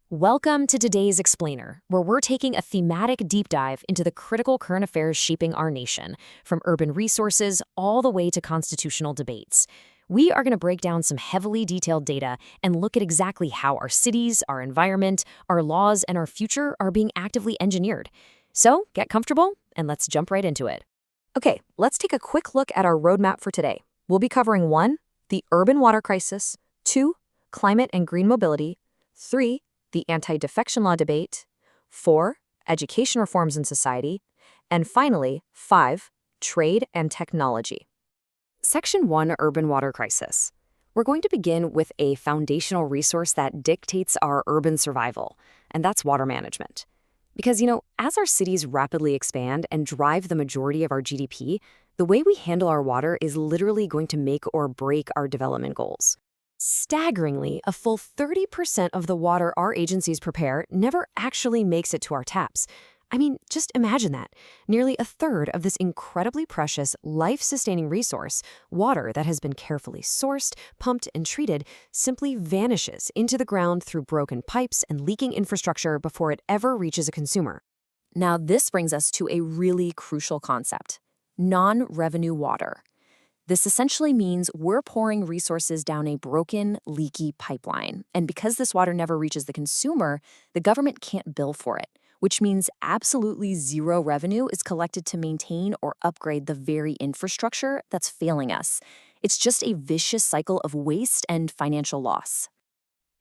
Welcome to today's Explainer, where we're taking a thematic deep dive into the critical current affairs shaping our nation, from urban resources all the way to constitutional debates. We are going to break down some heavily detailed data and look at exactly how our cities, our environment, our laws, and our future are being actively engineered. So get comfortable and let's jump right into it. Okay, let's take a quick look at our roadmap for today. We'll be covering 1, the urban water crisis, 2, climate and green mobility, 3, the anti-defection law debate, 4, education reforms in society, and finally, 5, trade and technology. Section 1, Urban Water Crisis. We're going to begin with a foundational resource that dictates our urban survival, and that's water management. Because, as our cities rapidly expand and drive the majority of our GDP, the way we handle our water is literally going to make or break our development goals. Staggeringly, a full 30% of the water our agencies prepare never actually makes it to our taps. I mean, just imagine that. Nearly a third of this incredibly precious, life-sustaining resource, water that has been carefully sourced, pumped, and treated, simply vanishes into the ground through broken pipes and leaking infrastructure before it ever reaches a consumer. Now, this brings us to a really crucial concept: non-revenue water. This essentially means we're pouring resources down a broken, leaky pipeline. And because this water never reaches the consumer, the government can't bill for it, which means absolutely zero revenue is collected to maintain or upgrade the very infrastructure that's failing us. It's just a vicious cycle of waste and financial loss.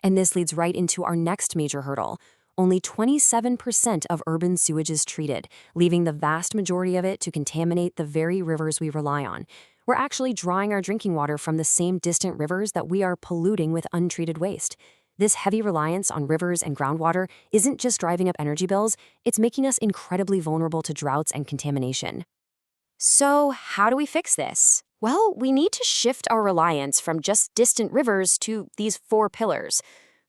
And this leads right into our next major hurdle. Only 27% of urban sewage is treated, leaving the vast majority of it to contaminate the very rivers we rely on. We're actually drawing our drinking water from the same distant rivers that we are polluting with untreated waste. This heavy reliance on rivers and groundwater isn't just driving up energy bills, it's making us incredibly vulnerable to droughts and contamination. So, how do we fix this? Well, we need to shift our reliance from just distant rivers to these 4 pillars,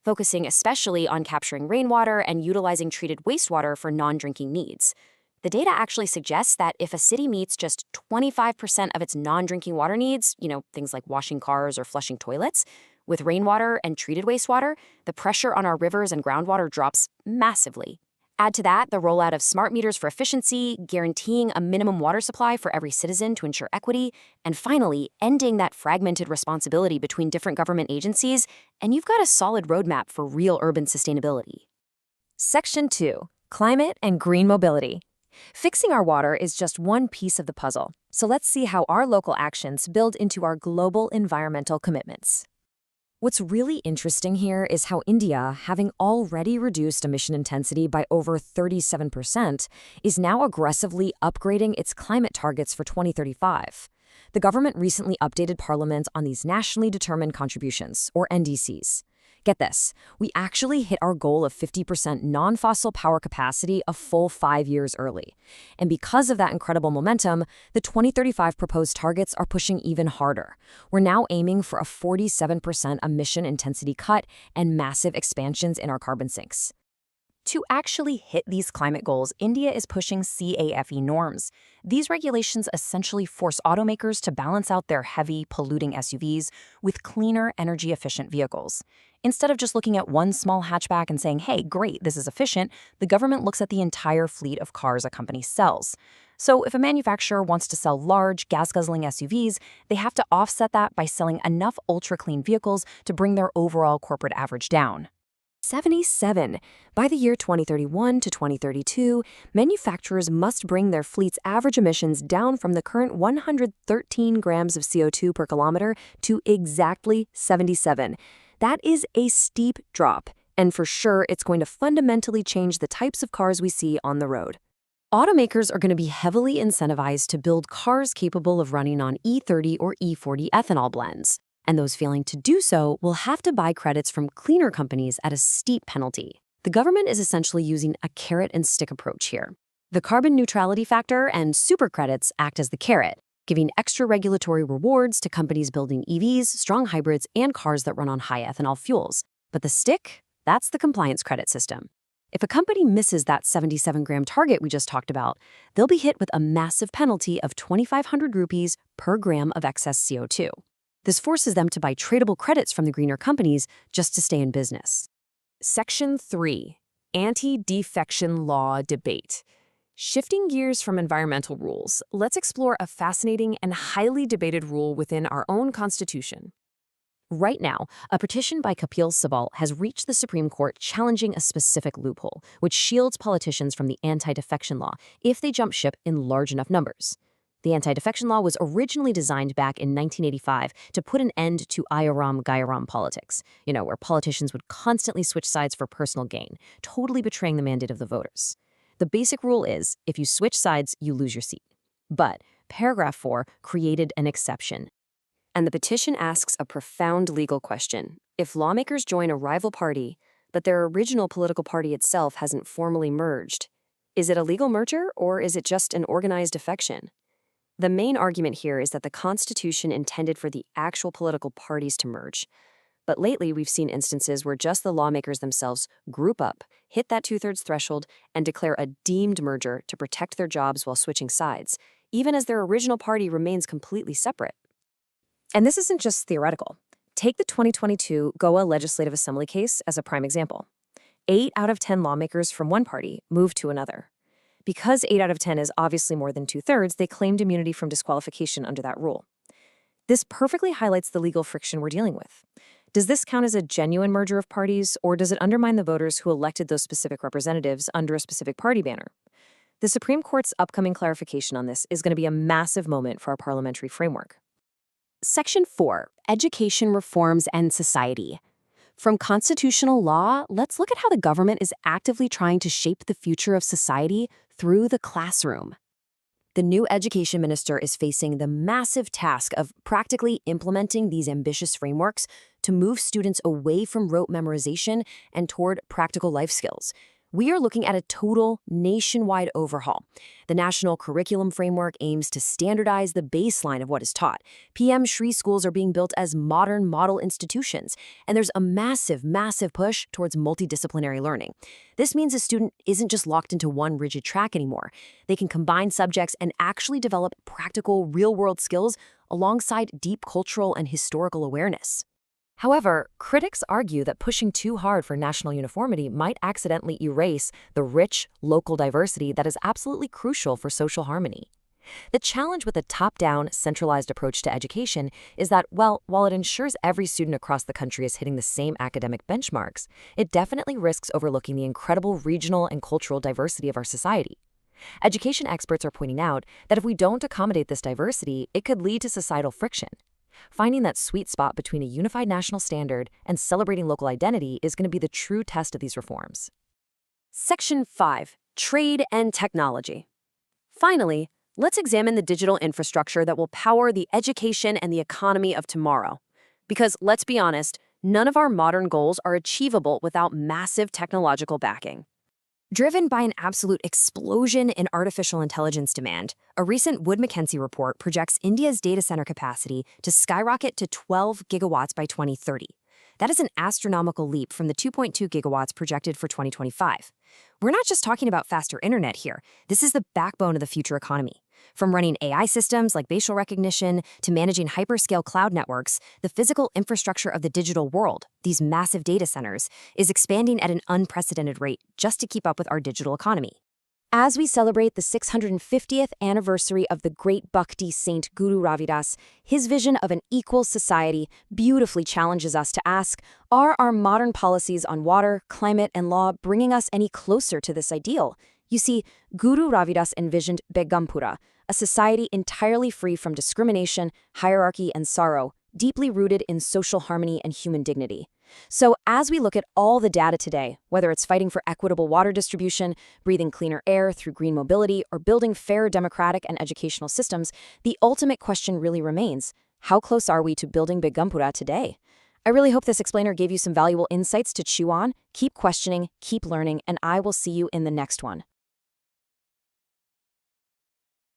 focusing especially on capturing rainwater and utilizing treated wastewater for non-drinking needs. The data actually suggests that if a city meets just 25% of its non-drinking water needs, things like washing cars or flushing toilets, with rainwater and treated wastewater, the pressure on our rivers and groundwater drops massively. Add to that the rollout of smart meters for efficiency, guaranteeing a minimum water supply for every citizen to ensure equity, and finally, ending that fragmented responsibility between different government agencies, and you've got a solid roadmap for real urban sustainability. Section 2, Climate and Green Mobility. Fixing our water is just one piece of the puzzle, so let's see how our local actions build into our global environmental commitments. What's really interesting here is how India, having already reduced emission intensity by over 37%, is now aggressively upgrading its climate targets for 2035. The government recently updated Parliament on these nationally determined contributions, or NDCs. Get this, we actually hit our goal of 50% non-fossil power capacity a full 5 years early. And because of that incredible momentum, the 2035 proposed targets are pushing even harder. We're now aiming for a 47% emission intensity cut and massive expansions in our carbon sinks. To actually hit these climate goals, India is pushing CAFE norms. These regulations essentially force automakers to balance out their heavy, polluting SUVs with cleaner, energy-efficient vehicles. Instead of just looking at one small hatchback and saying, hey, great, this is efficient, the government looks at the entire fleet of cars a company sells. So if a manufacturer wants to sell large, gas-guzzling SUVs, they have to offset that by selling enough ultra-clean vehicles to bring their overall corporate average down. 77. By the year 2031 to 2032, manufacturers must bring their fleet's average emissions down from the current 113 grams of CO2 per kilometer to exactly 77. That is a steep drop, and for sure it's going to fundamentally change the types of cars we see on the road. Automakers are going to be heavily incentivized to build cars capable of running on E30 or E40 ethanol blends. And those failing to do so will have to buy credits from cleaner companies at a steep penalty. The government is essentially using a carrot and stick approach here. The carbon neutrality factor and super credits act as the carrot, giving extra regulatory rewards to companies building EVs, strong hybrids, and cars that run on high ethanol fuels. But the stick? That's the compliance credit system. If a company misses that 77-gram target we just talked about, they'll be hit with a massive penalty of 2,500 rupees per gram of excess CO2. This forces them to buy tradable credits from the greener companies just to stay in business. Section 3, Anti-Defection Law Debate. Shifting gears from environmental rules, let's explore a fascinating and highly debated rule within our own Constitution. Right now, a petition by Kapil Sibal has reached the Supreme Court challenging a specific loophole, which shields politicians from the anti-defection law if they jump ship in large enough numbers. The anti-defection law was originally designed back in 1985 to put an end to Ayaram-Gayaram politics, where politicians would constantly switch sides for personal gain, totally betraying the mandate of the voters. The basic rule is, if you switch sides, you lose your seat. But paragraph 4 created an exception. And the petition asks a profound legal question. If lawmakers join a rival party, but their original political party itself hasn't formally merged, is it a legal merger or is it just an organized defection? The main argument here is that the Constitution intended for the actual political parties to merge. But lately, we've seen instances where just the lawmakers themselves group up, hit that two-thirds threshold, and declare a deemed merger to protect their jobs while switching sides, even as their original party remains completely separate. And this isn't just theoretical. Take the 2022 Goa Legislative Assembly case as a prime example. 8 out of 10 lawmakers from one party moved to another. Because 8 out of 10 is obviously more than two-thirds, they claimed immunity from disqualification under that rule. This perfectly highlights the legal friction we're dealing with. Does this count as a genuine merger of parties, or does it undermine the voters who elected those specific representatives under a specific party banner? The Supreme Court's upcoming clarification on this is going to be a massive moment for our parliamentary framework. Section 4, Education Reforms and Society. From constitutional law, let's look at how the government is actively trying to shape the future of society through the classroom. The new education minister is facing the massive task of practically implementing these ambitious frameworks to move students away from rote memorization and toward practical life skills. We are looking at a total nationwide overhaul. The National Curriculum Framework aims to standardize the baseline of what is taught. PM Shri schools are being built as modern model institutions, and there's a massive push towards multidisciplinary learning. This means a student isn't just locked into one rigid track anymore. They can combine subjects and actually develop practical, real-world skills alongside deep cultural and historical awareness. However, critics argue that pushing too hard for national uniformity might accidentally erase the rich, local diversity that is absolutely crucial for social harmony. The challenge with a top-down, centralized approach to education is that, while it ensures every student across the country is hitting the same academic benchmarks, it definitely risks overlooking the incredible regional and cultural diversity of our society. Education experts are pointing out that if we don't accommodate this diversity, it could lead to societal friction. Finding that sweet spot between a unified national standard and celebrating local identity is going to be the true test of these reforms. Section 5, Trade and Technology. Finally, let's examine the digital infrastructure that will power the education and the economy of tomorrow. Because, let's be honest, none of our modern goals are achievable without massive technological backing. Driven by an absolute explosion in artificial intelligence demand, a recent Wood Mackenzie report projects India's data center capacity to skyrocket to 12 gigawatts by 2030. That is an astronomical leap from the 2.2 gigawatts projected for 2025. We're not just talking about faster internet here. This is the backbone of the future economy. From running AI systems like facial recognition to managing hyperscale cloud networks, the physical infrastructure of the digital world, these massive data centers, is expanding at an unprecedented rate just to keep up with our digital economy. As we celebrate the 650th anniversary of the great Bhakti saint Guru Ravidas, his vision of an equal society beautifully challenges us to ask, are our modern policies on water, climate, and law bringing us any closer to this ideal? You see, Guru Ravidas envisioned Begampura, a society entirely free from discrimination, hierarchy, and sorrow, deeply rooted in social harmony and human dignity. So as we look at all the data today, whether it's fighting for equitable water distribution, breathing cleaner air through green mobility, or building fair democratic and educational systems, the ultimate question really remains, how close are we to building Begampura today? I really hope this explainer gave you some valuable insights to chew on. Keep questioning, keep learning, and I will see you in the next one.